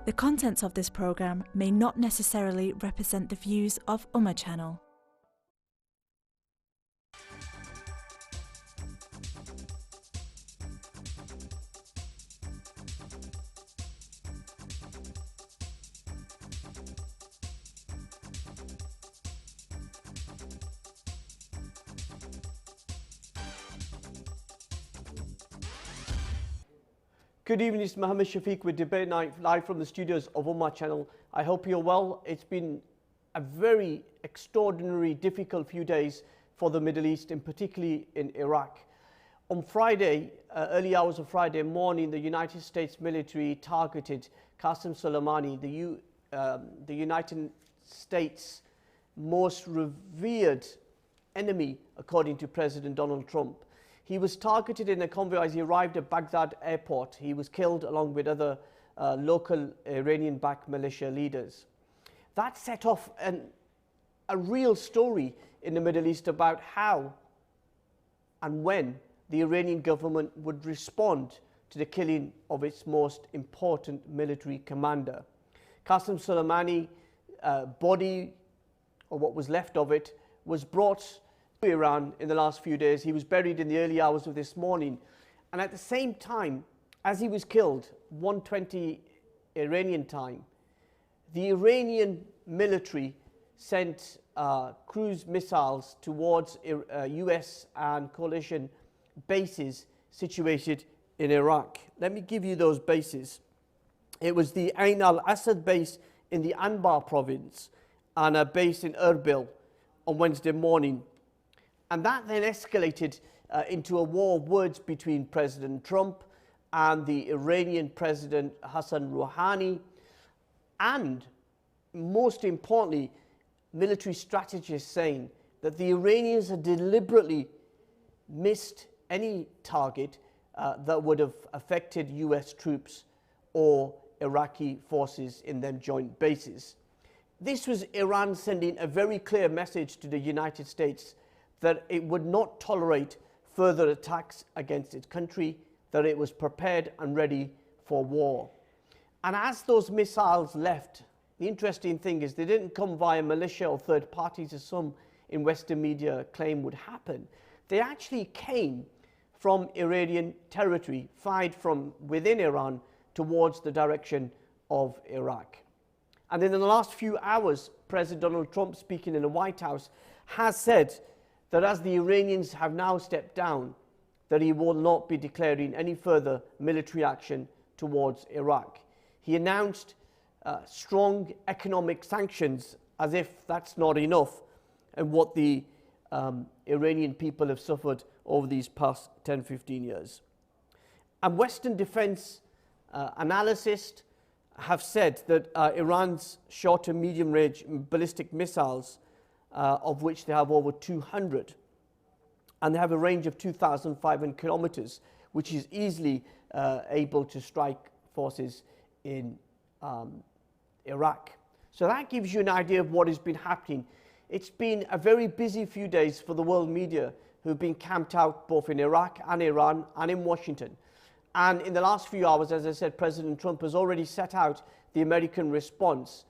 The contents of this program may not necessarily represent the views of Ummah Channel. Good evening, it's Mohammed Shafiq with Debate Night live from the studios of Ummah Channel. I hope you're well. It's been a very extraordinary, difficult few days for the Middle East, and particularly in Iraq. On Friday, early hours of Friday morning, the United States military targeted Qasem Soleimani, the United States' most revered enemy, according to President Donald Trump. He was targeted in a convoy as he arrived at Baghdad airport. He was killed along with other local Iranian-backed militia leaders. That set off a real story in the Middle East about how and when the Iranian government would respond to the killing of its most important military commander. Qasem Soleimani body, or what was left of it, was brought Iran in the last few days. He was buried in the early hours of this morning, and at the same time as he was killed, 1:20 Iranian time, the Iranian military sent cruise missiles towards US and coalition bases situated in Iraq. Let me give you those bases. It was the Ain al-Assad base in the Anbar province and a base in Erbil on Wednesday morning. And that then escalated into a war of words between President Trump and the Iranian President Hassan Rouhani, and most importantly, military strategists saying that the Iranians had deliberately missed any target that would have affected US troops or Iraqi forces in them joint bases. This was Iran sending a very clear message to the United States that it would not tolerate further attacks against its country, that it was prepared and ready for war. And as those missiles left, the interesting thing is they didn't come via militia or third parties, as some in Western media claim would happen. They actually came from Iranian territory, fired from within Iran towards the direction of Iraq. And in the last few hours, President Donald Trump, speaking in the White House, has said that as the Iranians have now stepped down, that he will not be declaring any further military action towards Iraq. He announced strong economic sanctions, as if that's not enough, and what the Iranian people have suffered over these past 10-15 years. And Western defense analysts have said that Iran's short and medium range ballistic missiles, of which they have over 200, and they have a range of 2,500 kilometers, which is easily able to strike forces in Iraq. So that gives you an idea of what has been happening. It's been a very busy few days for the world media, who've been camped out both in Iraq and Iran and in Washington. And in the last few hours, as I said, President Trump has already set out the American response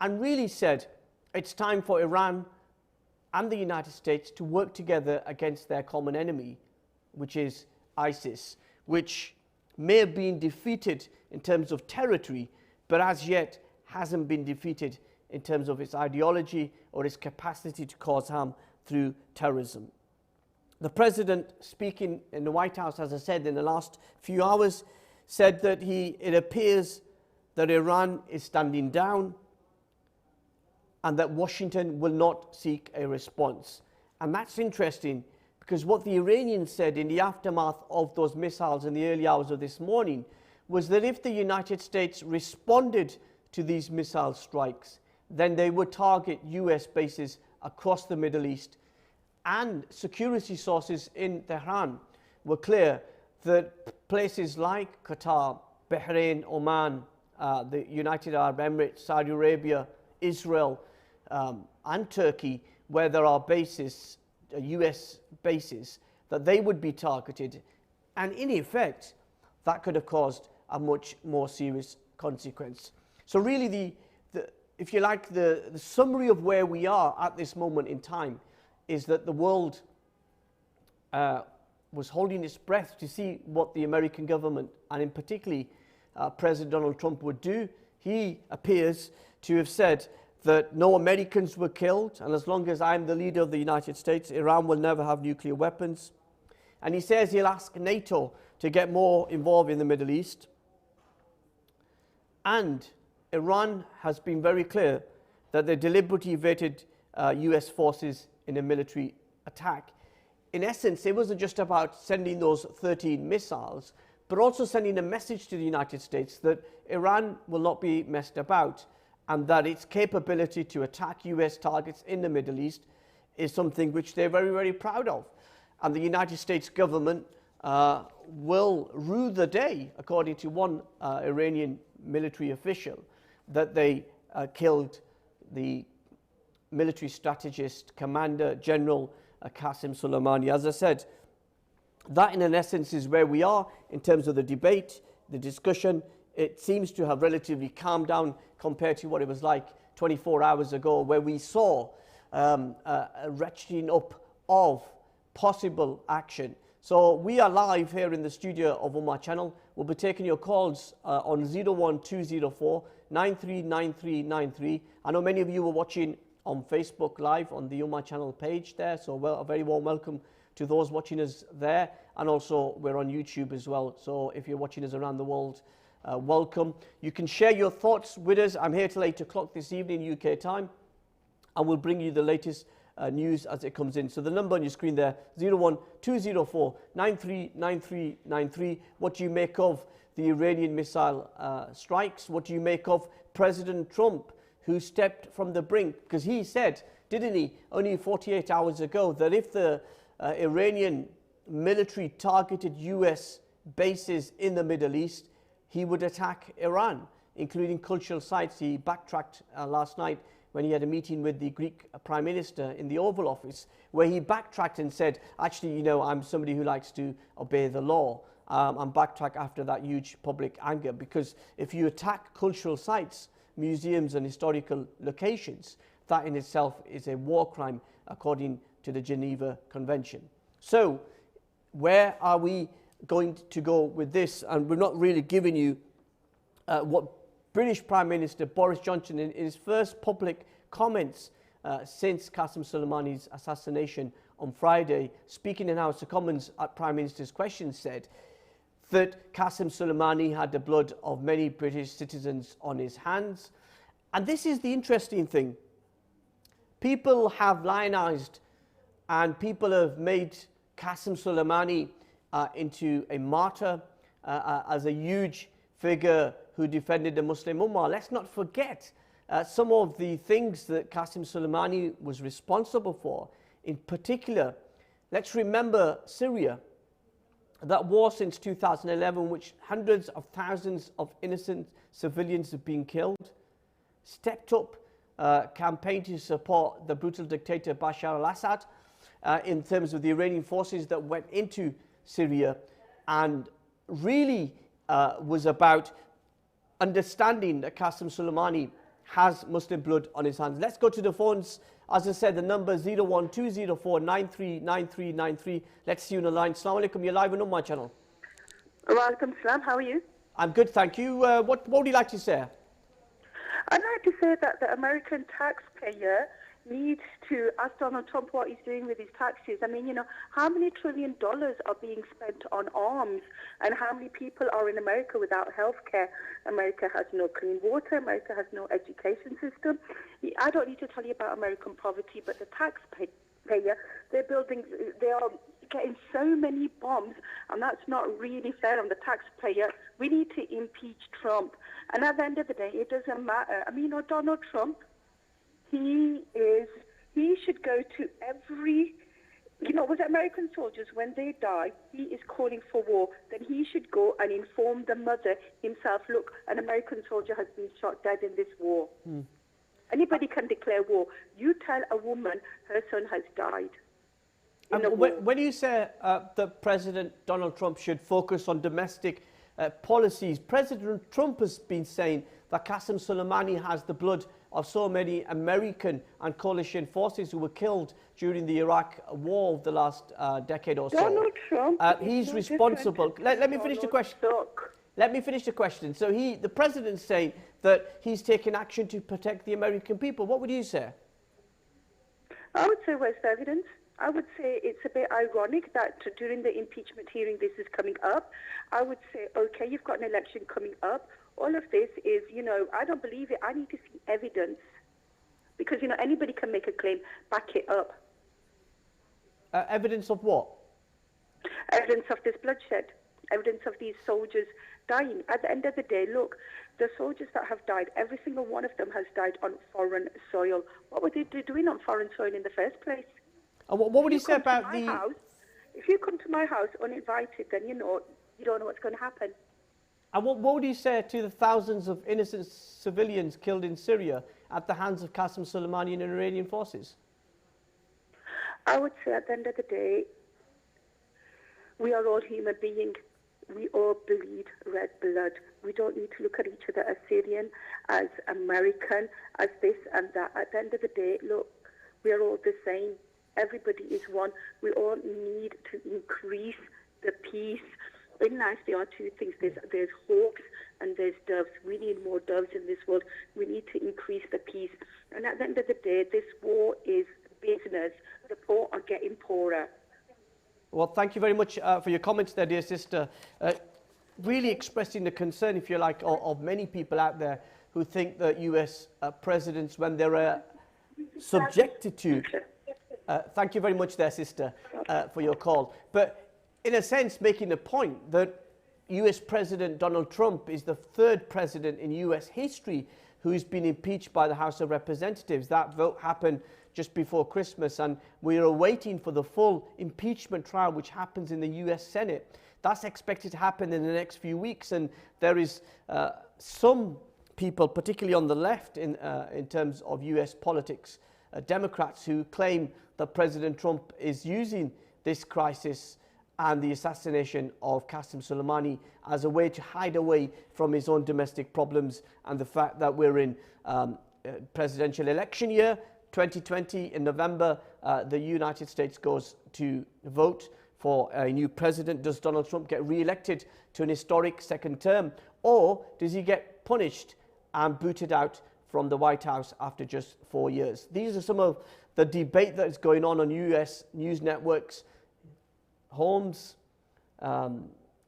and really said it's time for Iran and the United States to work together against their common enemy, which is ISIS, which may have been defeated in terms of territory, but as yet hasn't been defeated in terms of its ideology or its capacity to cause harm through terrorism. The president, speaking in the White House, as I said, in the last few hours, said that it appears that Iran is standing down and that Washington will not seek a response. And that's interesting, because what the Iranians said in the aftermath of those missiles in the early hours of this morning was that if the United States responded to these missile strikes, then they would target US bases across the Middle East. And security sources in Tehran were clear that places like Qatar, Bahrain, Oman, the United Arab Emirates, Saudi Arabia, Israel, and Turkey, where there are bases, US bases, that they would be targeted. And in effect, that could have caused a much more serious consequence. So really, if you like, the summary of where we are at this moment in time is that the world was holding its breath to see what the American government, and in particularly President Donald Trump, would do. He appears to have said that no Americans were killed, and as long as I'm the leader of the United States, Iran will never have nuclear weapons. And he says he'll ask NATO to get more involved in the Middle East. And Iran has been very clear that they deliberately evaded US forces in a military attack. In essence, it wasn't just about sending those 13 missiles, but also sending a message to the United States that Iran will not be messed about, and that its capability to attack US targets in the Middle East is something which they're very, very proud of. And the United States government will rue the day, according to one Iranian military official, that they killed the military strategist, Commander General Qasem Soleimani. As I said, that in essence is where we are in terms of the debate, the discussion. It seems to have relatively calmed down compared to what it was like 24 hours ago, where we saw a ratcheting up of possible action. So we are live here in the studio of Ummah Channel. We'll be taking your calls on 01204 939393. I know many of you were watching on Facebook Live on the Ummah Channel page there, so a very warm welcome to those watching us there, and also we're on YouTube as well, so if you're watching us around the world, welcome. You can share your thoughts with us. I'm here till 8 o'clock this evening UK time, and we'll bring you the latest news as it comes in. So the number on your screen there, 01204 939393. What do you make of the Iranian missile strikes? What do you make of President Trump, who stepped from the brink? Because he said, didn't he, only 48 hours ago, that if the Iranian military targeted US bases in the Middle East, he would attack Iran, including cultural sites. He backtracked last night when he had a meeting with the Greek Prime Minister in the Oval Office, where he backtracked and said, actually, you know, I'm somebody who likes to obey the law. And backtrack after that huge public anger, because if you attack cultural sites, museums and historical locations, that in itself is a war crime according to the Geneva Convention. So where are we going to go with this? And we're not really giving you what British Prime Minister Boris Johnson in his first public comments since Qasem Soleimani's assassination on Friday, speaking in House of Commons at Prime Minister's questions, said that Qasem Soleimani had the blood of many British citizens on his hands. And this is the interesting thing. People have lionized and people have made Qasem Soleimani into a martyr, as a huge figure who defended the Muslim Ummah. Let's not forget some of the things that Qasem Soleimani was responsible for. In particular, let's remember Syria. That war since 2011, which hundreds of thousands of innocent civilians have been killed, stepped up campaign to support the brutal dictator Bashar al-Assad in terms of the Iranian forces that went into Syria, and really was about understanding that Qasem Soleimani has Muslim blood on his hands. Let's go to the phones. As I said, the number is 01204 939393. Let's see you on the line. Assalamu alaikum, you're live on Ummah Channel. Walaikum salam, how are you? I'm good, thank you. What would you like to say? I'd like to say that the American taxpayer needs to ask Donald Trump what he's doing with his taxes. I mean, you know, how many $1 trillion are being spent on arms, and how many people are in America without health care? America has no clean water. America has no education system. I don't need to tell you about American poverty, but the taxpayer, they are getting so many bombs, and that's not really fair on the taxpayer. We need to impeach Trump. And at the end of the day, it doesn't matter. I mean, you know, Donald Trump, he should go to every, you know, with American soldiers, when they die, he is calling for war. Then he should go and inform the mother himself, look, an American soldier has been shot dead in this war. Anybody can declare war. You tell a woman her son has died. When you say that President Donald Trump should focus on domestic policies, President Trump has been saying that Qasem Soleimani has the blood of so many American and coalition forces who were killed during the Iraq war of the last decade or so. Donald Trump. He's responsible. Let me finish the question. Let me finish the question. So the president's saying that he's taken action to protect the American people. What would you say? I would say where's the evidence? I would say it's a bit ironic that during the impeachment hearing this is coming up. I would say, okay, you've got an election coming up. All of this is, I don't believe it. I need to see evidence. Because, anybody can make a claim, back it up. Evidence of what? Evidence of this bloodshed. Evidence of these soldiers dying. At the end of the day, look, the soldiers that have died, every single one of them has died on foreign soil. What were they doing on foreign soil in the first place? And what would you say about the... House, if you come to my house uninvited, then you don't know what's going to happen. And what would you say to the thousands of innocent civilians killed in Syria at the hands of Qasem Soleimani and Iranian forces? I would say at the end of the day, we are all human beings. We all bleed red blood. We don't need to look at each other as Syrian, as American, as this and that. At the end of the day, look, we are all the same. Everybody is one. We all need to increase the peace. In life, there are two things. There's hawks and there's doves. We need more doves in this world. We need to increase the peace. And at the end of the day, this war is business. The poor are getting poorer. Well, thank you very much for your comments there, dear sister. Really expressing the concern, if you like, of many people out there who think that US presidents, when they're subjected to... thank you very much there, sister, for your call. But in a sense, making the point that US President Donald Trump is the third president in US history who's been impeached by the House of Representatives. That vote happened just before Christmas, and we are waiting for the full impeachment trial, which happens in the US Senate. That's expected to happen in the next few weeks, and there is some people, particularly on the left in terms of US politics, Democrats, who claim that President Trump is using this crisis and the assassination of Qasem Soleimani as a way to hide away from his own domestic problems, and the fact that we're in presidential election year 2020 in November. The United States goes to vote for a new president. Does Donald Trump get re-elected to an historic second term, or does he get punished and booted out from the White House after just 4 years? These are some of the debate that is going on US news networks, homes,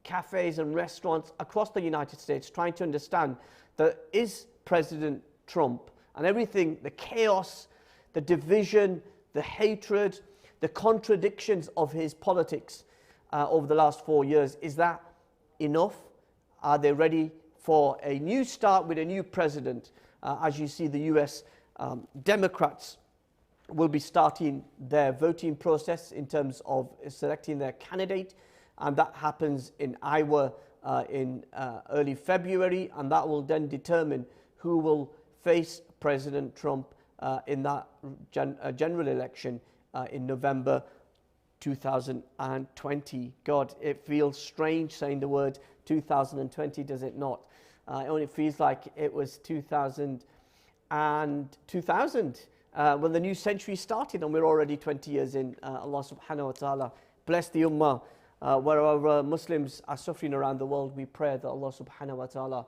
cafes and restaurants across the United States, trying to understand that is President Trump and everything, the chaos, the division, the hatred, the contradictions of his politics over the last 4 years, is that enough? Are they ready for a new start with a new president? As you see, the US Democrats will be starting their voting process in terms of selecting their candidate, and that happens in Iowa in early February, and that will then determine who will face President Trump in that general election in November 2020. God, it feels strange saying the word 2020, does it not? It only feels like it was 2000 when the new century started, and we're already 20 years in. Allah subhanahu wa ta'ala bless the ummah. Wherever Muslims are suffering around the world, we pray that Allah subhanahu wa ta'ala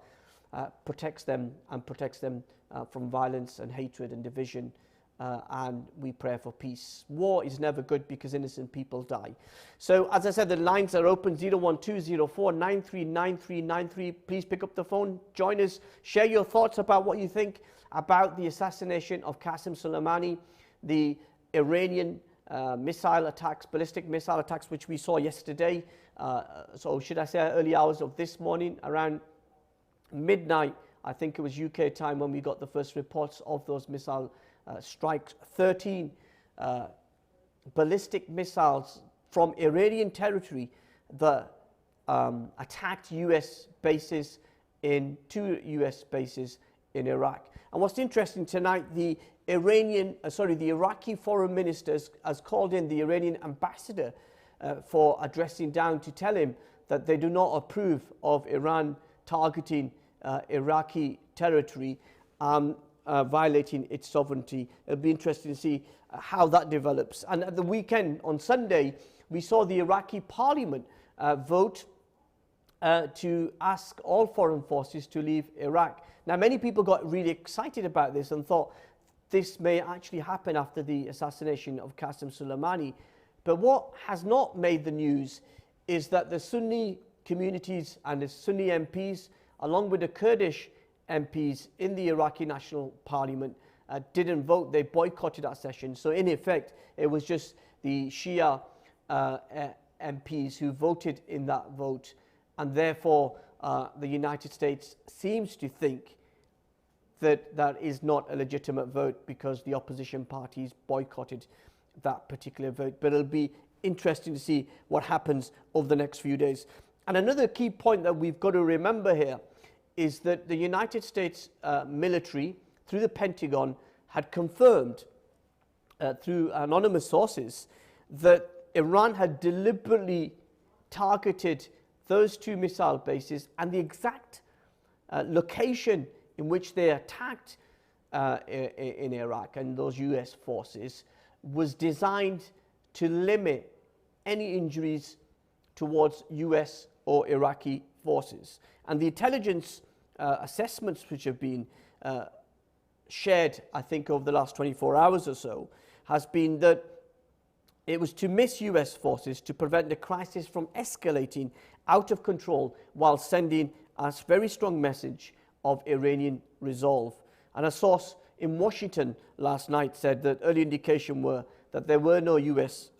protects them and protects them from violence and hatred and division, and we pray for peace. War is never good because innocent people die. So as I said, the lines are open, 01204939393. Please pick up the phone, join us, share your thoughts about what you think about the assassination of Qasem Soleimani, the Iranian missile attacks, ballistic missile attacks, which we saw yesterday. So should I say early hours of this morning, around midnight, I think it was UK time when we got the first reports of those missile strikes. 13 ballistic missiles from Iranian territory that attacked US bases in 2 US bases in Iraq. And what's interesting tonight, the Iraqi foreign minister has called in the Iranian ambassador for addressing down to tell him that they do not approve of Iran targeting Iraqi territory, violating its sovereignty. It'll be interesting to see how that develops. And at the weekend, on Sunday, we saw the Iraqi parliament vote to ask all foreign forces to leave Iraq. Now, many people got really excited about this and thought this may actually happen after the assassination of Qasem Soleimani. But what has not made the news is that the Sunni communities and the Sunni MPs, along with the Kurdish MPs in the Iraqi National Parliament, didn't vote. They boycotted that session. So in effect, it was just the Shia MPs who voted in that vote. And therefore, the United States seems to think that that is not a legitimate vote because the opposition parties boycotted that particular vote. But it'll be interesting to see what happens over the next few days. And another key point that we've got to remember here is that the United States military, through the Pentagon, had confirmed through anonymous sources that Iran had deliberately targeted those two missile bases, and the exact location in which they attacked in Iraq and those US forces was designed to limit any injuries towards US or Iraqi forces. And the intelligence assessments which have been shared, I think, over the last 24 hours or so, has been that it was to miss US forces to prevent the crisis from escalating out of control while sending a very strong message of Iranian resolve. And a source in Washington last night said that early indication were that there were no US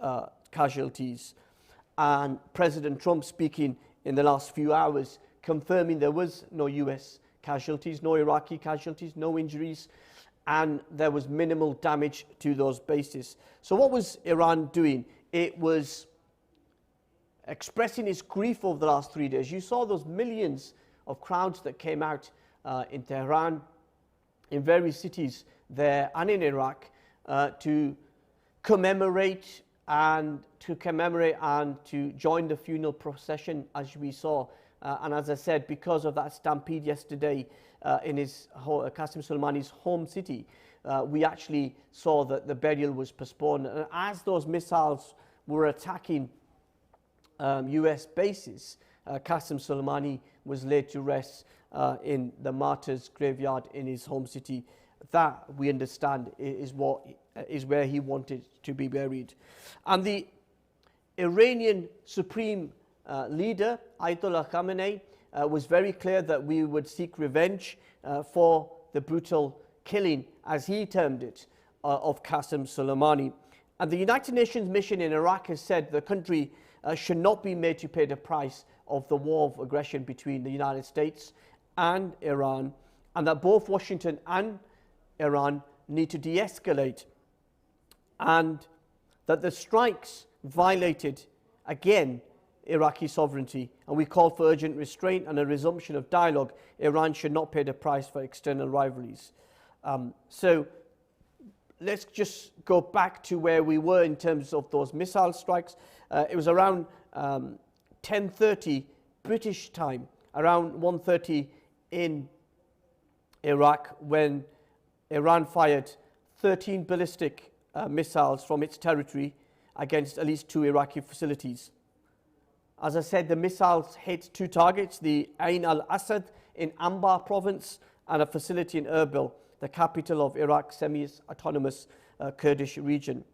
casualties. And President Trump speaking in the last few hours confirming there was no US casualties, no Iraqi casualties, no injuries, and there was minimal damage to those bases. So what was Iran doing? It was expressing its grief over the last 3 days. You saw those millions of crowds that came out in Tehran, in various cities there and in Iraq to commemorate and to join the funeral procession, as we saw. And as I said, because of that stampede yesterday in Qasem Soleimani's home city, we actually saw that the burial was postponed. And as those missiles were attacking US bases, Qasem Soleimani was laid to rest in the martyrs' graveyard in his home city. That, we understand, is where he wanted to be buried. And the Iranian Supreme leader, Ayatollah Khamenei, was very clear that we would seek revenge for the brutal killing, as he termed it, of Qasem Soleimani. And the United Nations mission in Iraq has said the country should not be made to pay the price of the war of aggression between the United States and Iran, and that both Washington and Iran need to de-escalate, and that the strikes violated, again, Iraqi sovereignty, and we call for urgent restraint and a resumption of dialogue. Iran should not pay the price for external rivalries. So let's just go back to where we were in terms of those missile strikes. It was around 10:30 British time, around 1:30 in Iraq, when Iran fired 13 ballistic missiles from its territory against at least 2 Iraqi facilities. As I said, the missiles hit 2 targets, the Ain al-Assad in Anbar province and a facility in Erbil, the capital of Iraq's semi-autonomous Kurdish region.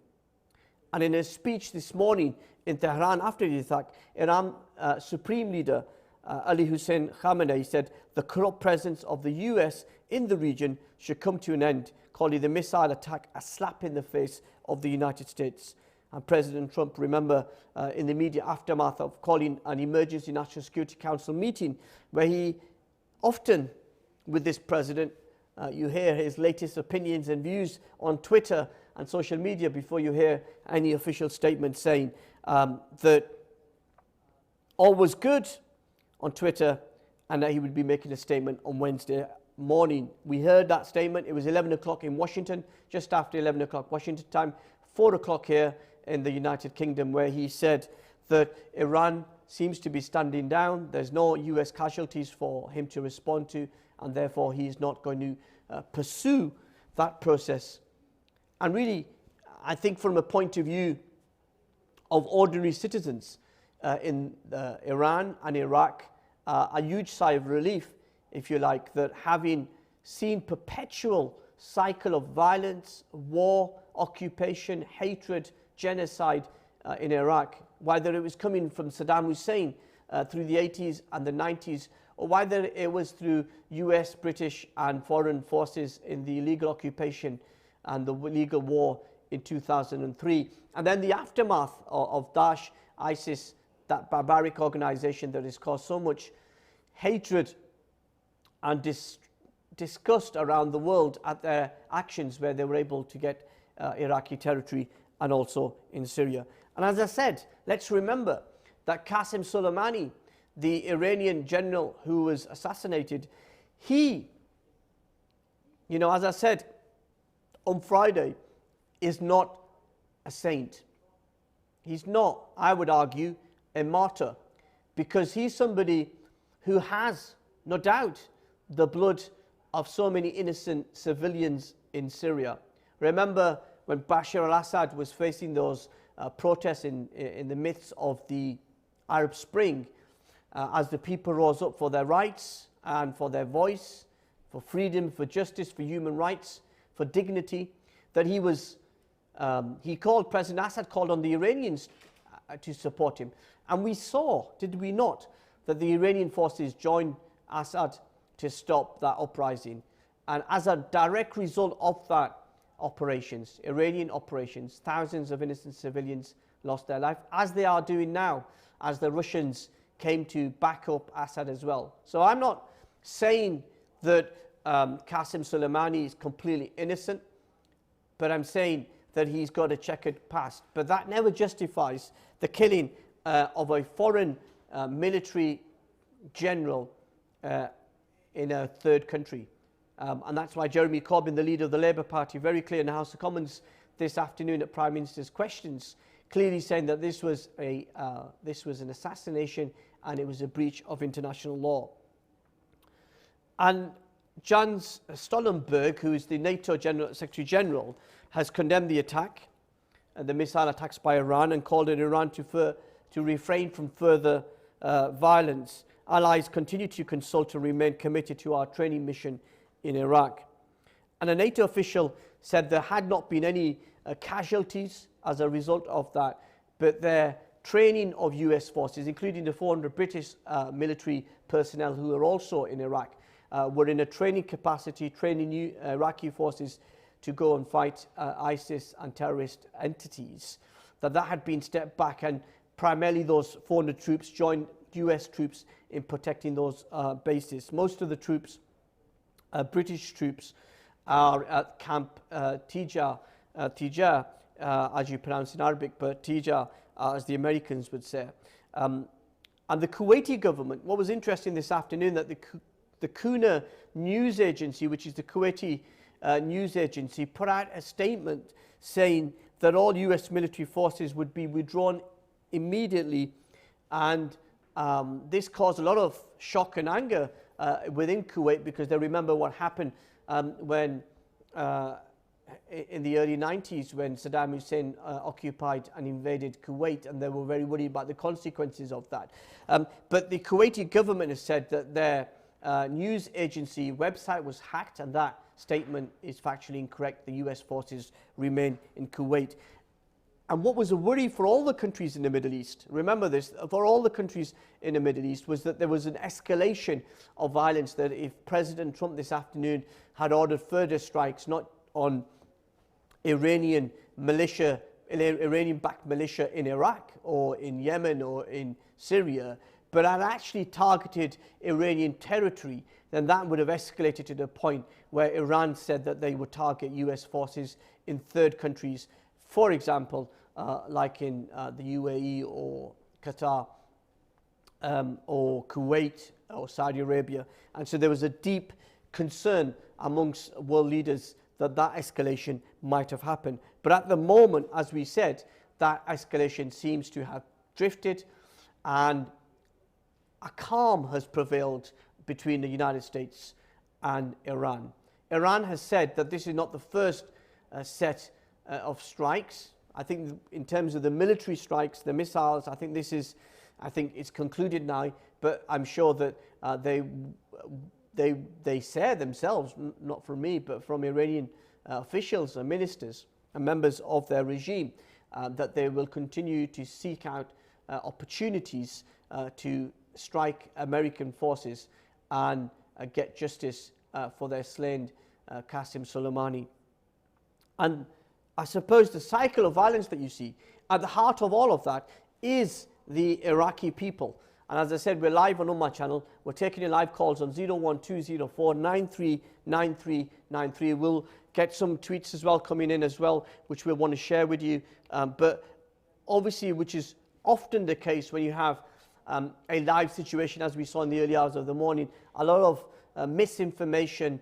And in a speech this morning in Tehran after the attack, Iran Supreme Leader Ali Hussein Khamenei said the corrupt presence of the US in the region should come to an end, calling the missile attack a slap in the face of the United States. And President Trump, remember, in the immediate aftermath of calling an emergency National Security Council meeting, where he often, with this president, you hear his latest opinions and views on Twitter and social media before you hear any official statement saying that all was good on Twitter and that he would be making a statement on Wednesday morning. We heard that statement. It was 11 o'clock in Washington, just after 11 o'clock Washington time, 4 o'clock here in the United Kingdom, where he said that Iran seems to be standing down. There's no US casualties for him to respond to, and therefore he is not going to pursue that process. And really, I think from a point of view of ordinary citizens in Iran and Iraq, a huge sigh of relief, if you like, that having seen perpetual cycle of violence, war, occupation, hatred, genocide in Iraq, whether it was coming from Saddam Hussein through the 80s and the 90s, or whether it was through US, British and foreign forces in the illegal occupation and the illegal war in 2003. And then the aftermath of Daesh, ISIS, that barbaric organization that has caused so much hatred and disgust around the world at their actions, where they were able to get Iraqi territory and also in Syria. And as I said, let's remember that Qasem Soleimani, the Iranian general who was assassinated, he, as I said on Friday, is not a saint. He's not, I would argue, a martyr, because he's somebody who has, no doubt, the blood of so many innocent civilians in Syria. Remember when Bashar al-Assad was facing those protests in the midst of the Arab Spring, as the people rose up for their rights and for their voice, for freedom, for justice, for human rights, for dignity, that he called, President Assad called on the Iranians to support him. And we saw, did we not, that the Iranian forces joined Assad to stop that uprising. And as a direct result of that operations, Iranian operations, thousands of innocent civilians lost their life, as they are doing now, as the Russians came to back up Assad as well. So I'm not saying that Qasem Soleimani is completely innocent, but I'm saying that he's got a checkered past. But that never justifies the killing of a foreign military general in a third country. And that's why Jeremy Corbyn, the leader of the Labour Party, very clear in the House of Commons this afternoon at Prime Minister's questions, clearly saying that this was an assassination and it was a breach of international law. And Jens Stoltenberg, who is the NATO Secretary General, has condemned the attack, the missile attacks by Iran, and called on Iran to refrain from further violence. Allies continue to consult and remain committed to our training mission in Iraq. And a NATO official said there had not been any casualties as a result of that, but their training of US forces, including the 400 British military personnel who are also in Iraq, were in a training capacity, training new Iraqi forces to go and fight ISIS and terrorist entities. That had been stepped back, and primarily those 400 troops joined US troops in protecting those bases. Most of the troops, British troops, are at Camp Tija, as you pronounce in Arabic, but Tija, as the Americans would say. And the Kuwaiti government, what was interesting this afternoon, that the Kuna news agency, which is the Kuwaiti news agency, put out a statement saying that all US military forces would be withdrawn immediately. And this caused a lot of shock and anger within Kuwait, because they remember what happened when in the early 90s when Saddam Hussein occupied and invaded Kuwait, and they were very worried about the consequences of that. But the Kuwaiti government has said that their news agency website was hacked, and that statement is factually incorrect. The US forces remain in Kuwait. And what was a worry for all the countries in the Middle East, remember this, for all the countries in the Middle East, was that there was an escalation of violence, that if President Trump this afternoon had ordered further strikes, not on Iranian militia, Iranian-backed militia in Iraq or in Yemen or in Syria, but had actually targeted Iranian territory, then that would have escalated to the point where Iran said that they would target US forces in third countries, for example, like in the UAE or Qatar or Kuwait or Saudi Arabia. And so there was a deep concern amongst world leaders that that escalation might have happened. But at the moment, as we said, that escalation seems to have drifted, and a calm has prevailed between the United States and Iran. Iran has said that this is not the first set of strikes. I think in terms of the military strikes, the missiles, I think it's concluded now, but I'm sure that they say themselves, not from me, but from Iranian officials and ministers and members of their regime, that they will continue to seek out opportunities to strike American forces and get justice for their slain Qasem Soleimani. And I suppose the cycle of violence that you see, at the heart of all of that is the Iraqi people. And as I said, we're live on Ummah channel. We're taking your live calls on 01204 939393. We'll get some tweets as well coming in as well, which we'll want to share with you. But obviously, which is often the case when you have a live situation, as we saw in the early hours of the morning, a lot of misinformation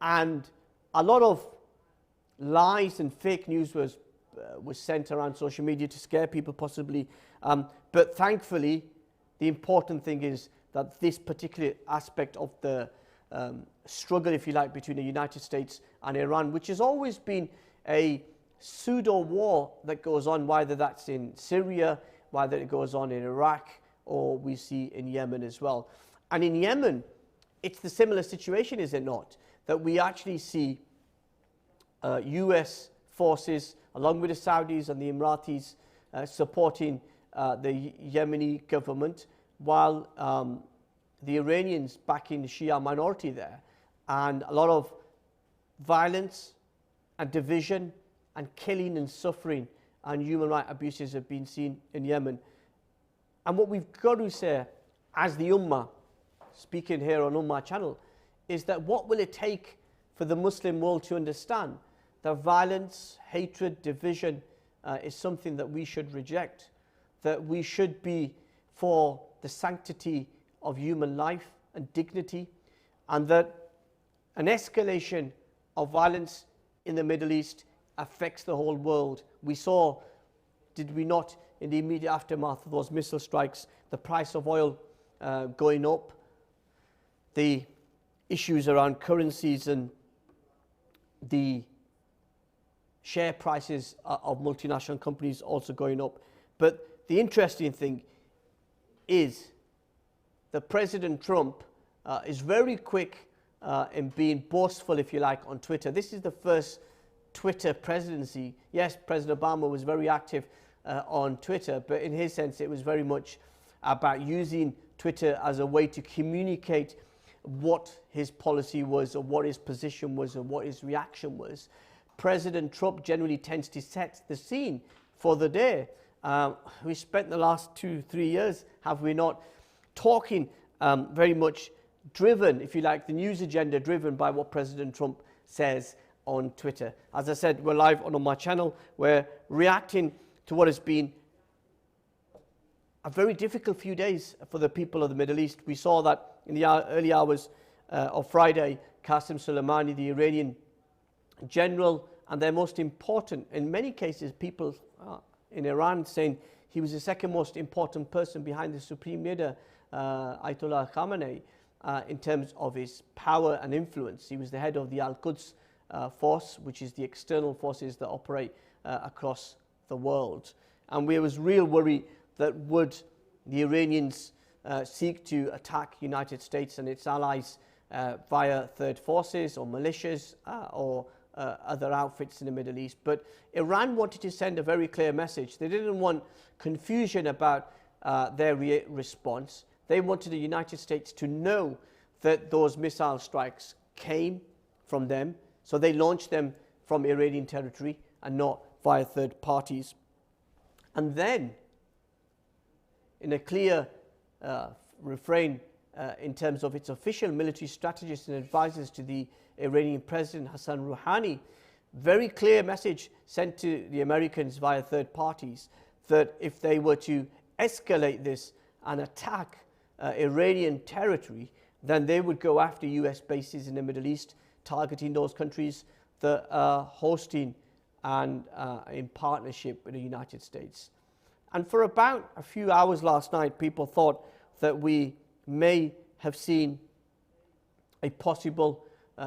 and a lot of lies and fake news was sent around social media to scare people possibly. But thankfully, the important thing is that this particular aspect of the struggle, if you like, between the United States and Iran, which has always been a pseudo war that goes on, whether that's in Syria, whether it goes on in Iraq, or we see in Yemen as well. And in Yemen, it's the similar situation, is it not? That we actually see US forces, along with the Saudis and the Emiratis, supporting the Yemeni government, while the Iranians backing the Shia minority there. And a lot of violence and division and killing and suffering and human rights abuses have been seen in Yemen. And what we've got to say, as the Ummah, speaking here on Ummah channel, is that what will it take for the Muslim world to understand that violence, hatred, division is something that we should reject, that we should be for the sanctity of human life and dignity, and that an escalation of violence in the Middle East affects the whole world. We saw, did we not, in the immediate aftermath of those missile strikes, the price of oil going up, the issues around currencies and the share prices of multinational companies also going up. But the interesting thing is that President Trump is very quick in being boastful, if you like, on Twitter. This is the first Twitter presidency. Yes, President Obama was very active on Twitter, but in his sense, it was very much about using Twitter as a way to communicate what his policy was, or what his position was, or what his reaction was. President Trump generally tends to set the scene for the day. We spent the last 2-3 years, have we not, talking very much driven, if you like, the news agenda driven by what President Trump says on Twitter. As I said, we're live on my channel. We're reacting to what has been a very difficult few days for the people of the Middle East. We saw that in the early hours of Friday, Qasem Soleimani, the Iranian general, and their most important, in many cases, people in Iran saying he was the second most important person behind the supreme leader, Ayatollah Khamenei, in terms of his power and influence. He was the head of the Al-Quds force, which is the external forces that operate across the world. And there was real worry that would the Iranians seek to attack United States and its allies via third forces or militias or other outfits in the Middle East. But Iran wanted to send a very clear message. They didn't want confusion about their response. They wanted the United States to know that those missile strikes came from them. So they launched them from Iranian territory and not via third parties. And then, in a clear refrain in terms of its official military strategists and advisors to the Iranian President Hassan Rouhani, very clear message sent to the Americans via third parties that if they were to escalate this and attack Iranian territory, then they would go after US bases in the Middle East, targeting those countries that are hosting and in partnership with the United States. And for about a few hours last night, people thought that we may have seen a possible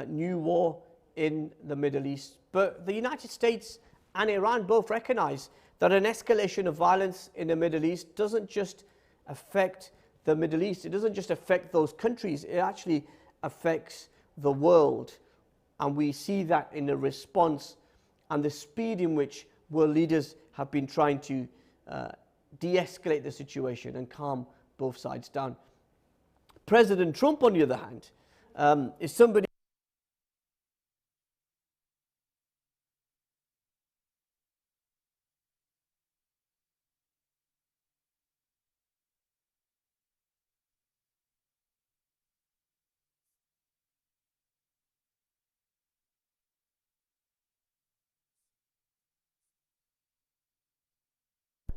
new war in the Middle East. But the United States and Iran both recognize that an escalation of violence in the Middle East doesn't just affect the Middle East, it doesn't just affect those countries, it actually affects the world. And we see that in the response and the speed in which world leaders have been trying to de-escalate the situation and calm both sides down. President Trump, on the other hand, is somebody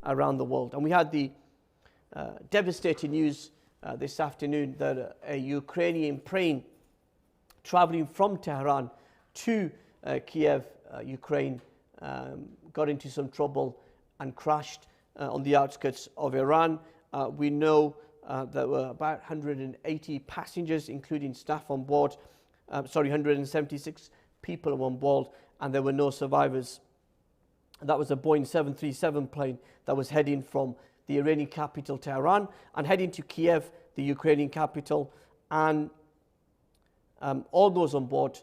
around the world. And we had the devastating news this afternoon that a Ukrainian plane traveling from Tehran to Kiev, Ukraine, got into some trouble and crashed on the outskirts of Iran. We know there were about 180 passengers, including staff on board, 176 people on board, and there were no survivors. That was a Boeing 737 plane that was heading from the Iranian capital, Tehran, and heading to Kiev, the Ukrainian capital. And all those on board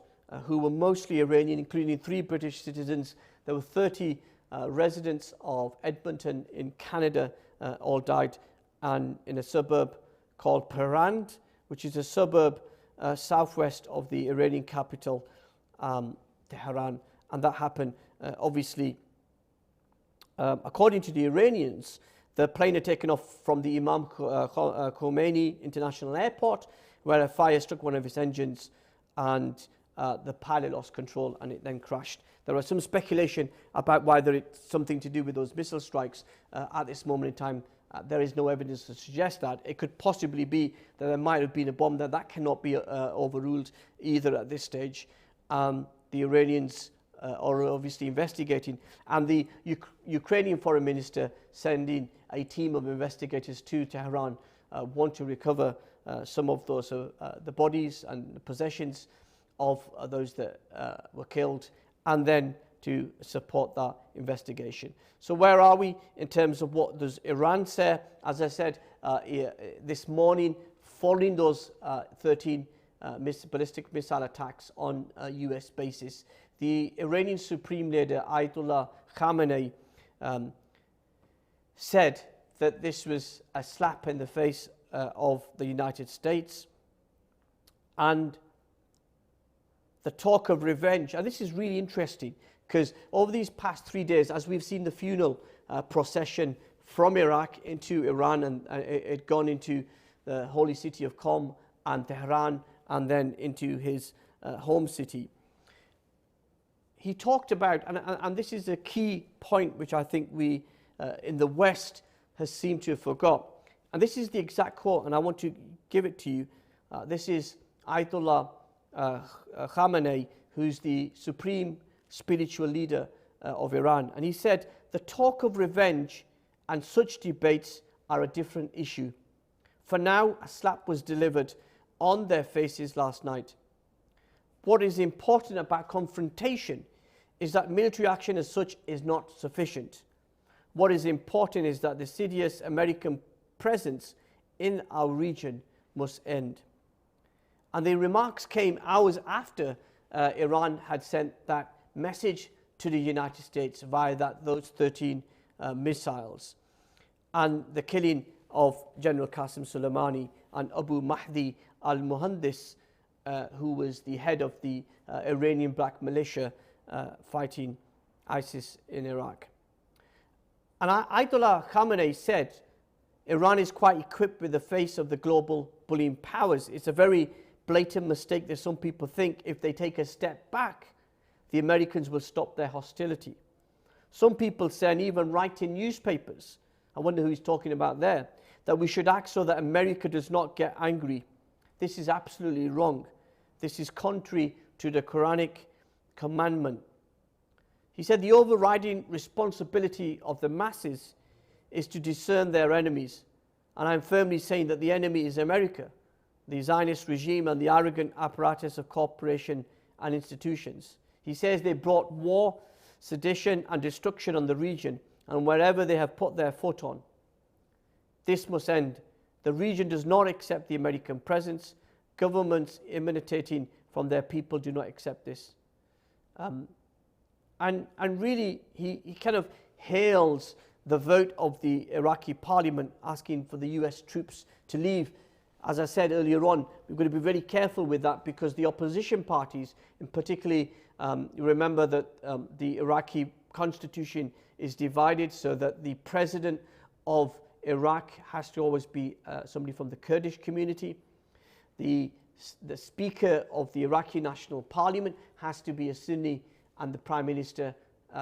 who were mostly Iranian, including 3 British citizens. There were 30 residents of Edmonton in Canada, all died, and in a suburb called Perand, which is a suburb southwest of the Iranian capital, Tehran. And that happened, obviously, according to the Iranians, the plane had taken off from the Imam Khomeini International Airport, where a fire struck one of its engines, and the pilot lost control and it then crashed. There was some speculation about whether it's something to do with those missile strikes. At this moment in time, there is no evidence to suggest that. It could possibly be that there might have been a bomb there. That cannot be overruled either at this stage. The Iranians are obviously investigating, and the Ukrainian foreign minister sending a team of investigators to Tehran want to recover some of those the bodies and the possessions of those that were killed, and then to support that investigation. So where are we in terms of what does Iran say? As I said this morning, following those 13 ballistic missile attacks on US bases, the Iranian Supreme Leader Ayatollah Khamenei said that this was a slap in the face of the United States, and the talk of revenge. And this is really interesting because over these past 3 days, as we've seen the funeral procession from Iraq into Iran, and it had gone into the holy city of Qom and Tehran, and then into his home city. He talked about, and this is a key point which I think we in the West has seemed to have forgot. And this is the exact quote, and I want to give it to you. This is Ayatollah Khamenei, who's the supreme spiritual leader of Iran. And he said, "The talk of revenge and such debates are a different issue. For now, a slap was delivered on their faces last night. What is important about confrontation is that military action as such is not sufficient. What is important is that the insidious American presence in our region must end." And the remarks came hours after Iran had sent that message to the United States via those 13 missiles. And the killing of General Qasem Soleimani and Abu Mahdi al-Muhandis, who was the head of the Iranian black militia fighting ISIS in Iraq. And Ayatollah Khamenei said, Iran is quite equipped with the face of the global bullying powers. It's a very blatant mistake that some people think if they take a step back, the Americans will stop their hostility. Some people say, and even write in newspapers, I wonder who he's talking about there, that we should act so that America does not get angry. This is absolutely wrong. This is contrary to the Quranic commandment. He said the overriding responsibility of the masses is to discern their enemies. And I'm firmly saying that the enemy is America, the Zionist regime and the arrogant apparatus of corporation and institutions. He says they brought war, sedition and destruction on the region and wherever they have put their foot on. This must end. The region does not accept the American presence. Governments emanating from their people do not accept this. And really, he kind of hails the vote of the Iraqi parliament asking for the US troops to leave. As I said earlier on, we've got to be very careful with that because the opposition parties, and particularly, you remember that the Iraqi constitution is divided so that the president of Iraq has to always be somebody from the Kurdish community. The speaker of the Iraqi National Parliament has to be a Sunni, and the prime minister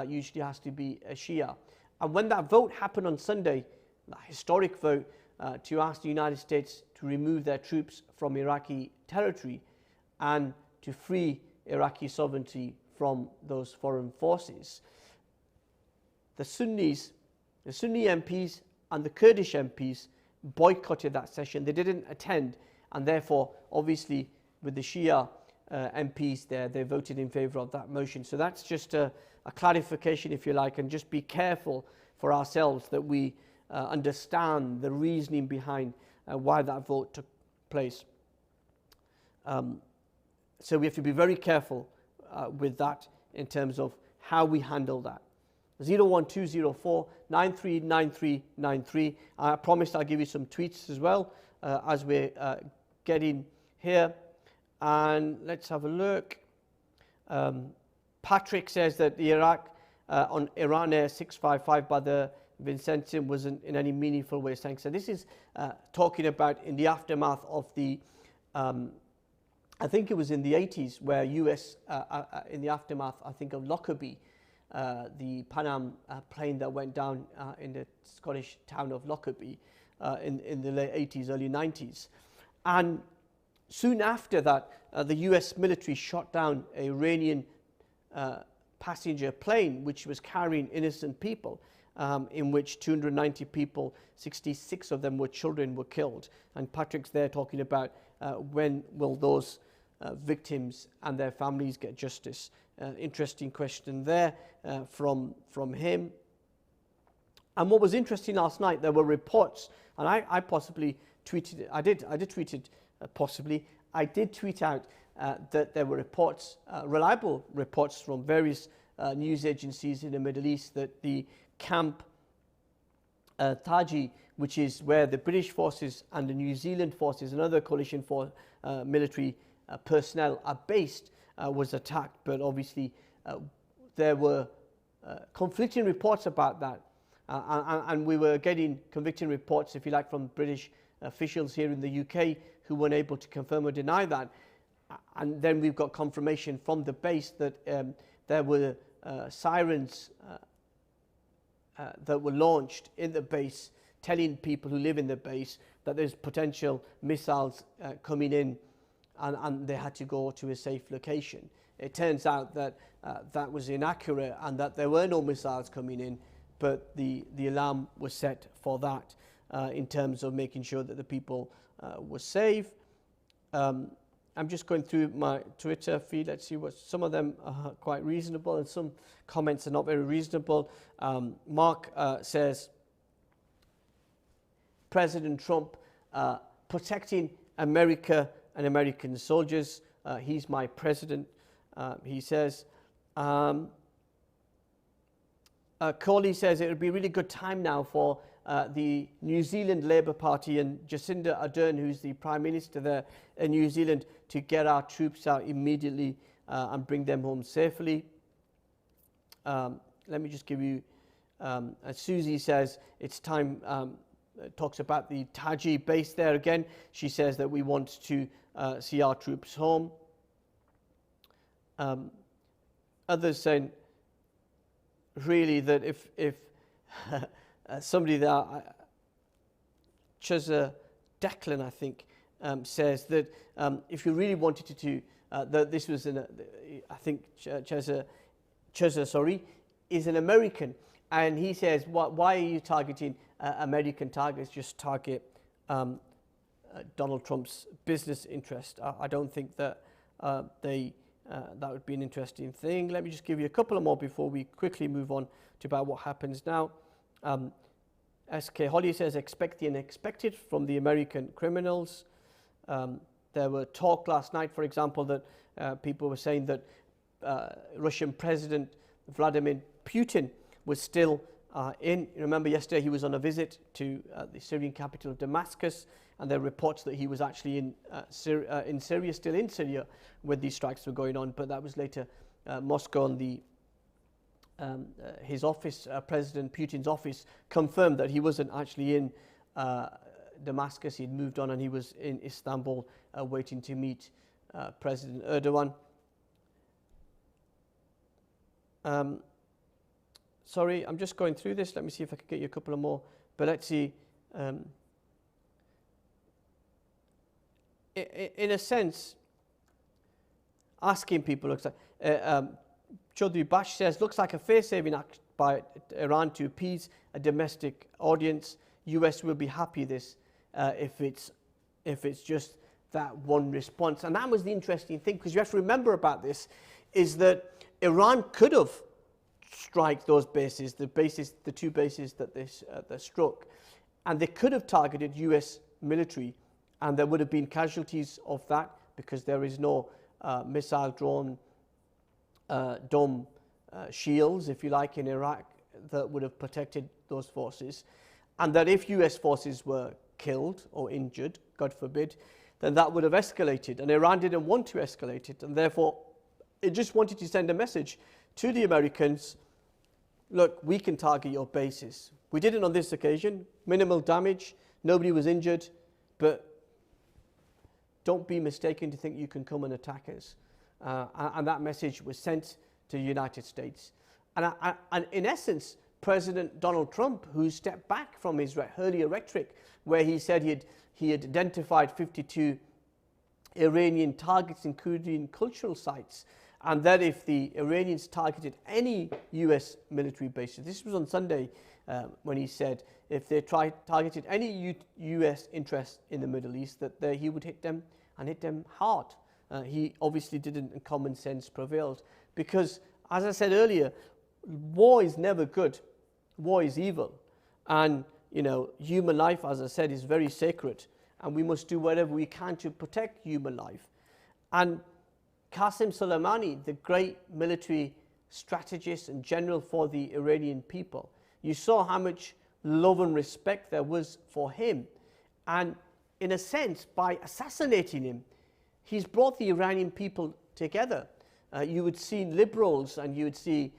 usually has to be a Shia. And when that vote happened on Sunday, that historic vote to ask the United States to remove their troops from Iraqi territory and to free Iraqi sovereignty from those foreign forces, the Sunni MPs and the Kurdish MPs boycotted that session. They didn't attend, and therefore, obviously, with the Shia MPs there, they voted in favour of that motion. So that's just a clarification, if you like, and just be careful for ourselves that we understand the reasoning behind why that vote took place. So we have to be very careful with that in terms of how we handle that. 01204 939393. I promised I'll give you some tweets as well as we're getting here. And let's have a look. Patrick says that the Iraq on Iran Air 655 by the Vincentium wasn't in any meaningful way sank. So this is talking about in the aftermath of the, I think it was in the 80s where US, in the aftermath, I think of Lockerbie, the Pan Am plane that went down in the Scottish town of Lockerbie in the late 80s, early 90s. And soon after that, the US military shot down an Iranian passenger plane which was carrying innocent people, in which 290 people, 66 of them were children, were killed. And Patrick's there talking about when will those victims and their families get justice. Interesting question there from him. And what was interesting last night, there were reports, and I possibly tweeted it. I did tweet it possibly. I did tweet out that there were reports, reliable reports from various news agencies in the Middle East that the Camp Taji, which is where the British forces and the New Zealand forces and other coalition for military personnel are based, was attacked. But obviously there were conflicting reports about that, and we were getting conflicting reports, if you like, from British officials here in the UK who weren't able to confirm or deny that. And then we've got confirmation from the base that there were sirens that were launched in the base, telling people who live in the base that there's potential missiles coming in, and they had to go to a safe location. It turns out that that was inaccurate and that there were no missiles coming in, but the alarm was set for that in terms of making sure that the people were safe. I'm just going through my Twitter feed. Let's see what some of them are quite reasonable and some comments are not very reasonable. Mark says, President Trump protecting America and American soldiers. He's my president, he says. Corley says it would be a really good time now for the New Zealand Labour Party and Jacinda Ardern, who's the Prime Minister there in New Zealand, to get our troops out immediately and bring them home safely. Let me just give you, Susie says it's time, talks about the Taji base there again. She says that we want to see our troops home. Others saying, really, that if somebody there, Chesa Declan, I think, says that if you really wanted to that this was I think Chesa, sorry, is an American, And he says, why are you targeting American targets? Just target Donald Trump's business interest. I don't think that that would be an interesting thing. Let me just give you a couple of more before we quickly move on to about what happens now. S.K. Holly says, expect the unexpected from the American criminals. There were talk last night, for example, that people were saying that Russian President Vladimir Putin was still in. Remember, yesterday he was on a visit to the Syrian capital of Damascus, and there are reports that he was actually in Syria, still in Syria, when these strikes were going on. But that was later Moscow and his office, President Putin's office, confirmed that he wasn't actually in Damascus. He'd moved on and he was in Istanbul waiting to meet President Erdogan. Sorry, I'm just going through this. Let me see if I can get you a couple of more. But let's see. In a sense, asking people, looks like, Chaudhry Bash says, looks like a face-saving act by Iran to appease a domestic audience. US will be happy if it's just that one response. And that was the interesting thing, because you have to remember about this, is that Iran could have strike those bases, the two bases that they struck, and they could have targeted US military, and there would have been casualties of that, because there is no missile drone dome shields, if you like, in Iraq that would have protected those forces, and that if US forces were killed or injured, God forbid, then that would have escalated, and Iran didn't want to escalate it, and therefore it just wanted to send a message to the Americans: look, we can target your bases. We did it on this occasion, minimal damage, nobody was injured, but don't be mistaken to think you can come and attack us. And that message was sent to the United States. And in essence, President Donald Trump, who stepped back from his earlier rhetoric, where he said he had identified 52 Iranian targets, including cultural sites, and that if the Iranians targeted any US military bases, this was on Sunday when he said if they targeted any US interest in the Middle East, that he would hit them, and hit them hard. He obviously didn't, and common sense prevailed. Because, as I said earlier, war is never good. War is evil. And, human life, as I said, is very sacred. And we must do whatever we can to protect human life. And Qasem Soleimani, the great military strategist and general for the Iranian people, you saw how much love and respect there was for him. And in a sense, by assassinating him, he's brought the Iranian people together. You would see liberals, and you would see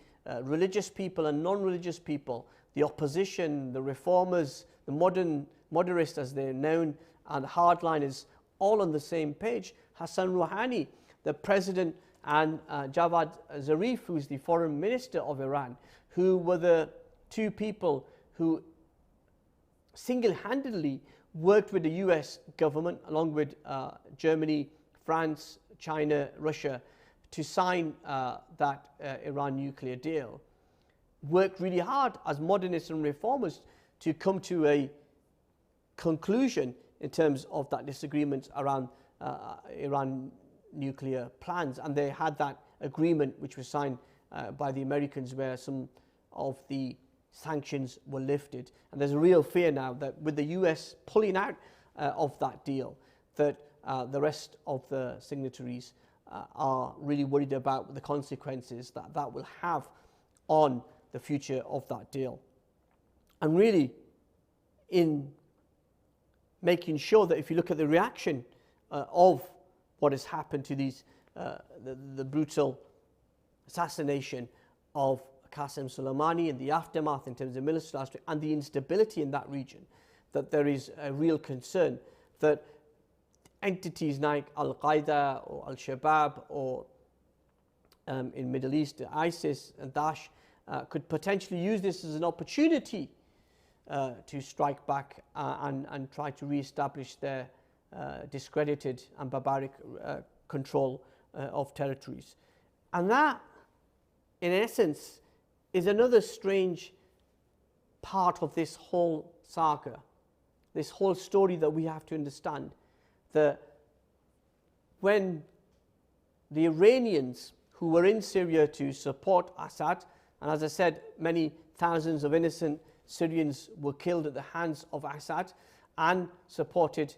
religious people and non-religious people, the opposition, the reformers, the moderists as they're known, and hardliners, all on the same page. Hassan Rouhani, the president, and Javad Zarif, who's the foreign minister of Iran, who were the two people who single-handedly worked with the US government, along with Germany, France, China, Russia, to sign that Iran nuclear deal. Worked really hard as modernists and reformers to come to a conclusion in terms of that disagreement around Iran nuclear plans. And they had that agreement which was signed by the Americans, where some of the sanctions were lifted. And there's a real fear now that with the US pulling out of that deal, that the rest of the signatories are really worried about the consequences that will have on the future of that deal. And really, in making sure that if you look at the reaction of what has happened to these, the brutal assassination of Qasem Soleimani and the aftermath in terms of military aspect and the instability in that region, that there is a real concern that entities like Al-Qaeda or Al-Shabaab or in Middle East, ISIS and Daesh could potentially use this as an opportunity to strike back and try to re-establish their discredited and barbaric control of territories. And that, in essence, is another strange part of this whole saga, this whole story that we have to understand. That when the Iranians who were in Syria to support Assad, and as I said, many thousands of innocent Syrians were killed at the hands of Assad and supported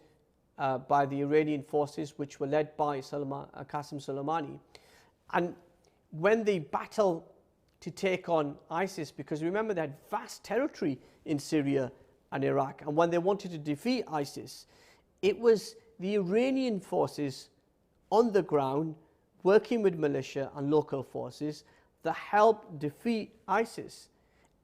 by the Iranian forces, which were led by Qasem Soleimani. And when they battle to take on ISIS, because remember they had vast territory in Syria and Iraq, and when they wanted to defeat ISIS, it was the Iranian forces on the ground working with militia and local forces that helped defeat ISIS.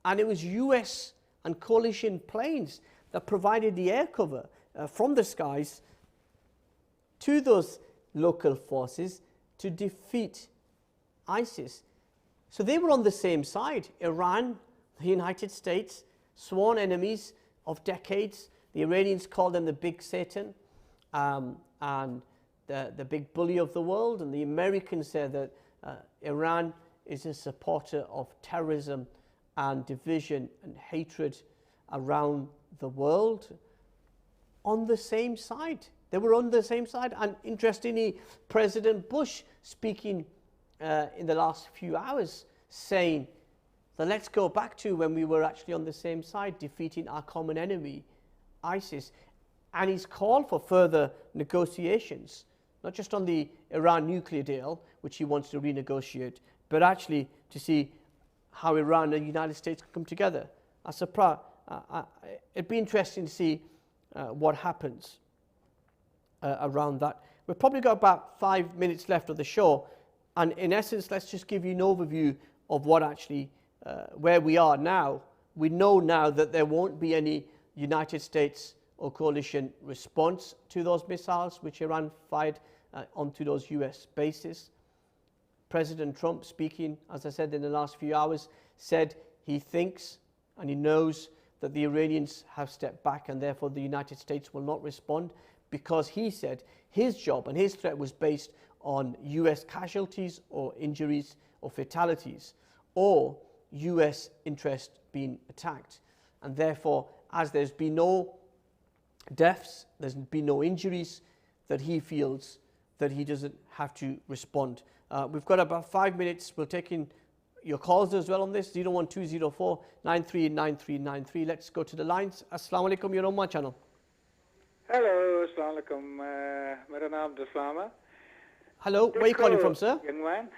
And it was US and coalition planes that provided the air cover from the skies to those local forces to defeat ISIS. So they were on the same side. Iran, the United States, sworn enemies of decades. The Iranians called them the big Satan and the big bully of the world. And the Americans said that Iran is a supporter of terrorism and division and hatred around the world. On the same side. They were on the same side. And interestingly, President Bush speaking in the last few hours saying that let's go back to when we were actually on the same side, defeating our common enemy, ISIS. And he's called for further negotiations, not just on the Iran nuclear deal, which he wants to renegotiate, but actually to see how Iran and the United States can come together. It'd be interesting to see what happens around that. We've probably got about 5 minutes left of the show, and in essence, let's just give you an overview of what actually, where we are now. We know now that there won't be any United States or coalition response to those missiles which Iran fired onto those US bases. President Trump, speaking, as I said, in the last few hours, said he thinks and he knows that the Iranians have stepped back and therefore the United States will not respond, because he said his job and his threat was based on US casualties or injuries or fatalities or US interest being attacked. And therefore, as there's been no deaths, there's been no injuries, that he feels that he doesn't have to respond. We've got about 5 minutes. We're taking your calls as well on this, 01204 939393. Let's go to the lines. Assalamu alaikum, you're on my channel. Hello, assalamu alaikum. Mera naam Daslama. Hello, where are you calling from, sir? Young man.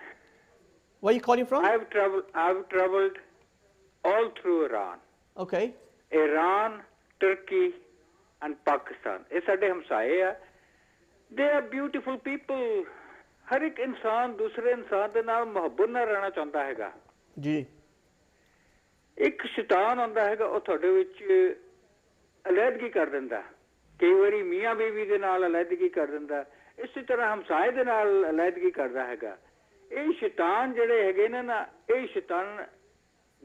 Where are you calling from? I've traveled all through Iran. Okay. Iran, Turkey, and Pakistan. ਇਹ ਸਾਡੇ ਹਮਸਾਏ ਆ. They are beautiful people. ਹਰ ਇੱਕ ਇਨਸਾਨ ਦੂਸਰੇ ਇਨਸਾਨ ਦੇ ਨਾਲ ਮੁਹੱਬਤ ਨਾਲ ਰਹਿਣਾ ਚਾਹੁੰਦਾ ਹੈਗਾ. ਜੀ. ਇੱਕ ਸ਼ੈਤਾਨ ਆਉਂਦਾ ਹੈਗਾ, ਉਹ ਤੁਹਾਡੇ ਵਿੱਚ ਅਲੈਹਦਗੀ ਕਰ ਦਿੰਦਾ. ਕਈ ਵਾਰੀ ਮੀਆਂ ਬੀਵੀ ਦੇ ਨਾਲ ਅਲੈਹਦਗੀ ਕਰ ਦਿੰਦਾ. ਇਸੇ ਤਰ੍ਹਾਂ ਹਮਸਾਏ ਦੇ ਨਾਲ ਅਲੈਹਦਗੀ ਕਰਦਾ ਹੈਗਾ. ਇਹ ਸ਼ੈਤਾਨ ਜਿਹੜੇ ਹੈਗੇ ਨੇ ਨਾ, ਇਹ ਸ਼ੈਤਾਨ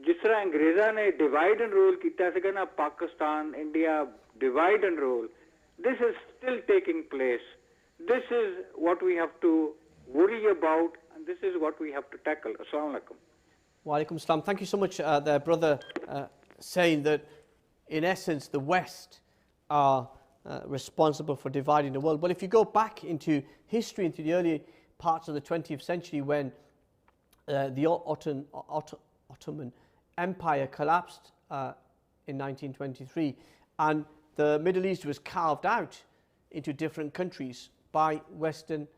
ਜਿਸ ਤਰ੍ਹਾਂ ਅੰਗਰੇਜ਼ਾਂ ਨੇ ਡਿਵਾਈਡ ਐਂਡ ਰੂਲ ਕੀਤਾ ਸੀਗਾ ਨਾ, Pakistan, India, divide and rule. This is still taking place. This is what we have to worry about, and this is what we have to tackle. Assalamu alaikum. Wa alaikum salam. Thank you so much, there, brother, saying that in essence the West are responsible for dividing the world. Well, if you go back into history, into the early parts of the 20th century, when the Ottoman Empire collapsed in 1923, and the Middle East was carved out into different countries by Western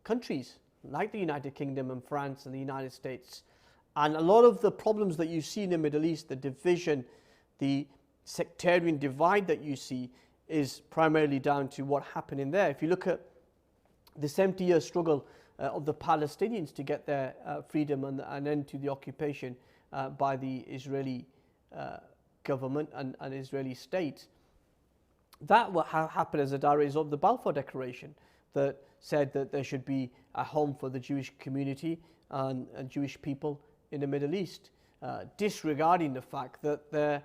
countries like the United Kingdom and France and the United States. And a lot of the problems that you see in the Middle East, the division, the sectarian divide that you see, is primarily down to what happened in there. If you look at the 70-year struggle of the Palestinians to get their freedom and an end to the occupation by the Israeli government and Israeli state, that what happened as a direct result of the Balfour Declaration that said that there should be a home for the Jewish community and Jewish people in the Middle East, disregarding the fact that the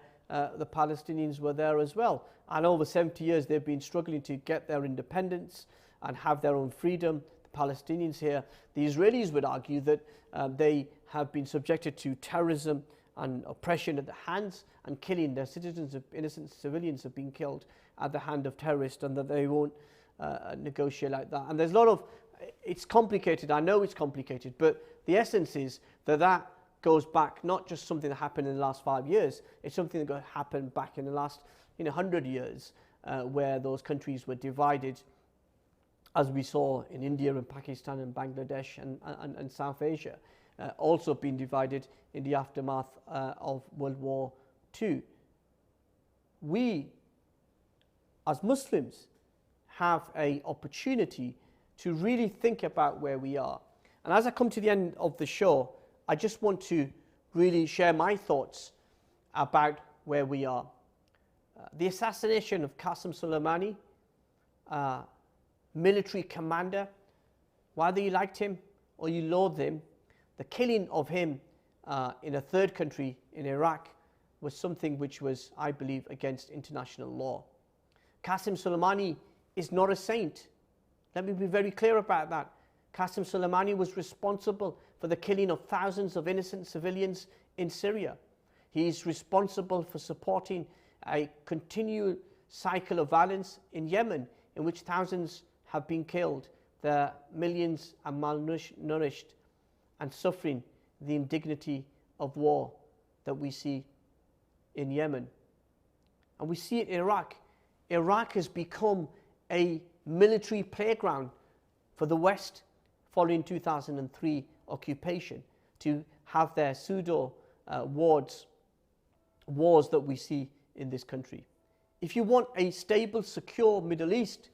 Palestinians were there as well. And over 70 years they've been struggling to get their independence and have their own freedom. The Palestinians here, the Israelis would argue that they have been subjected to terrorism and oppression at the hands and killing their citizens, of innocent civilians have been killed at the hand of terrorists, and that they won't negotiate like that. And there's a lot of, it's complicated, I know it's complicated, but the essence is that that goes back, not just something that happened in the last 5 years, it's something that happened back in the last 100 years, where those countries were divided, as we saw in India and Pakistan and Bangladesh and South Asia, also being divided in the aftermath of World War II. We, as Muslims, have an opportunity to really think about where we are. And as I come to the end of the show, I just want to really share my thoughts about where we are. The assassination of Qasem Soleimani, military commander, whether you liked him or you loathed him, the killing of him in a third country, in Iraq, was something which was, I believe, against international law. Qasem Soleimani is not a saint. Let me be very clear about that. Qasem Soleimani was responsible for the killing of thousands of innocent civilians in Syria. He is responsible for supporting a continual cycle of violence in Yemen, in which thousands have been killed. There are millions are malnourished and suffering the indignity of war that we see in Yemen. And we see it in Iraq. Iraq has become a military playground for the West following 2003 occupation, to have their pseudo wars that we see in this country. If you want a stable, secure Middle East,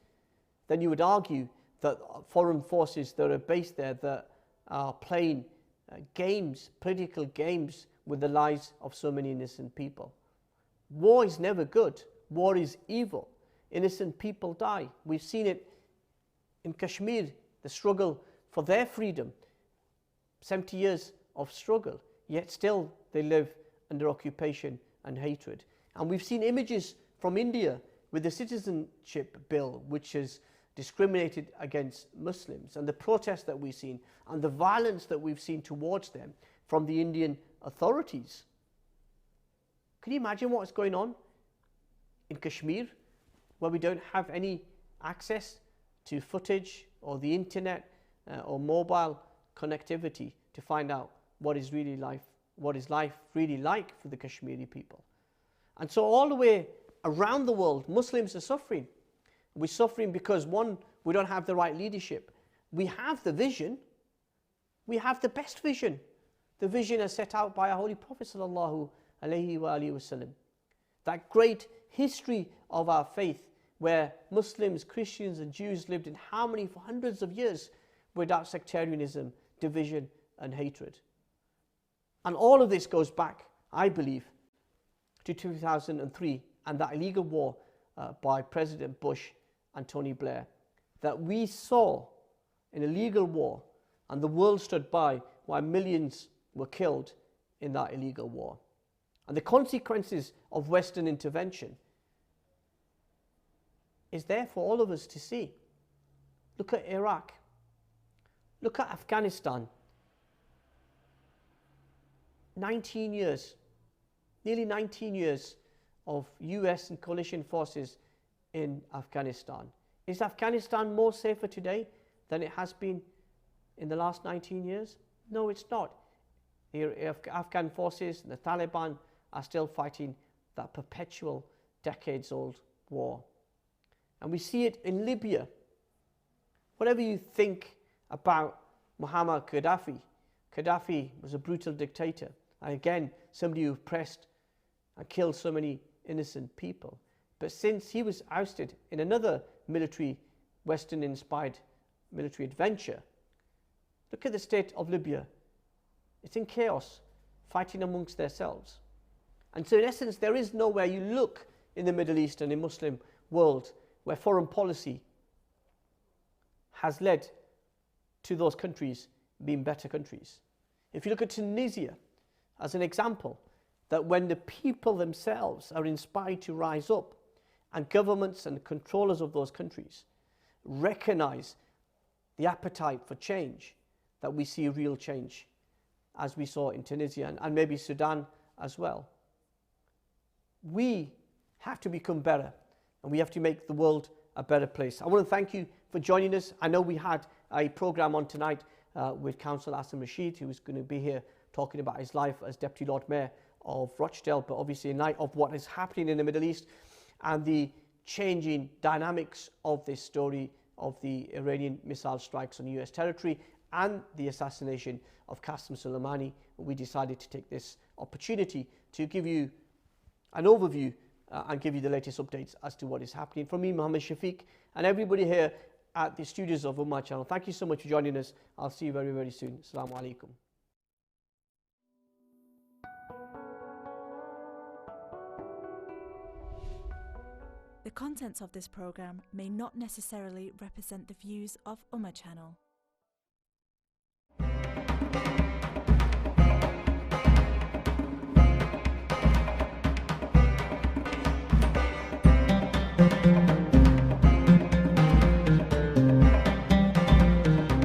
then you would argue that foreign forces that are based there that are playing games, political games, with the lives of so many innocent people. War is never good. War is evil. Innocent people die. We've seen it in Kashmir, the struggle for their freedom, 70 years of struggle, yet still they live under occupation and hatred. And we've seen images from India with the citizenship bill, which has discriminated against Muslims, and the protests that we've seen and the violence that we've seen towards them from the Indian authorities. Can you imagine what's going on in Kashmir, where we don't have any access to footage or the internet or mobile connectivity to find out what is life really like for the Kashmiri people? And so all the way around the world, Muslims are suffering. We're suffering because, one, we don't have the right leadership. We have the vision. We have the best vision. The vision as set out by our Holy Prophet sallallahu alaihi wasallam. That great history of our faith, where Muslims, Christians and Jews lived in harmony for hundreds of years without sectarianism, division and hatred. And all of this goes back, I believe, to 2003 and that illegal war by President Bush and Tony Blair, that we saw an illegal war, and the world stood by while millions were killed in that illegal war. And the consequences of Western intervention is there for all of us to see. Look at Iraq. Look at Afghanistan. 19 years, nearly 19 years of US and coalition forces in Afghanistan. Is Afghanistan more safer today than it has been in the last 19 years? No, it's not. The Afghan forces and the Taliban are still fighting that perpetual, decades-old war. And we see it in Libya. Whatever you think about Muammar Gaddafi, Gaddafi was a brutal dictator. And again, somebody who oppressed and killed so many innocent people. But since he was ousted in another military, Western-inspired military adventure, look at the state of Libya. It's in chaos, fighting amongst themselves. And so in essence, there is nowhere you look in the Middle East and in Muslim world where foreign policy has led to those countries being better countries. If you look at Tunisia as an example, that when the people themselves are inspired to rise up and governments and controllers of those countries recognize the appetite for change, that we see real change, as we saw in Tunisia and maybe Sudan as well. We have to become better, and we have to make the world a better place. I want to thank you for joining us. I know we had a program on tonight with Councillor Hassan Rashid, who is going to be here talking about his life as Deputy Lord Mayor of Rochdale, but obviously in light of what is happening in the Middle East and the changing dynamics of this story of the Iranian missile strikes on US territory and the assassination of Qasem Soleimani, we decided to take this opportunity to give you an overview and give you the latest updates as to what is happening. From me, Mohammed Shafiq, and everybody here at the studios of Ummah Channel, thank you so much for joining us. I'll see you very, very soon. Assalamu alaikum. The contents of this program may not necessarily represent the views of Ummah Channel.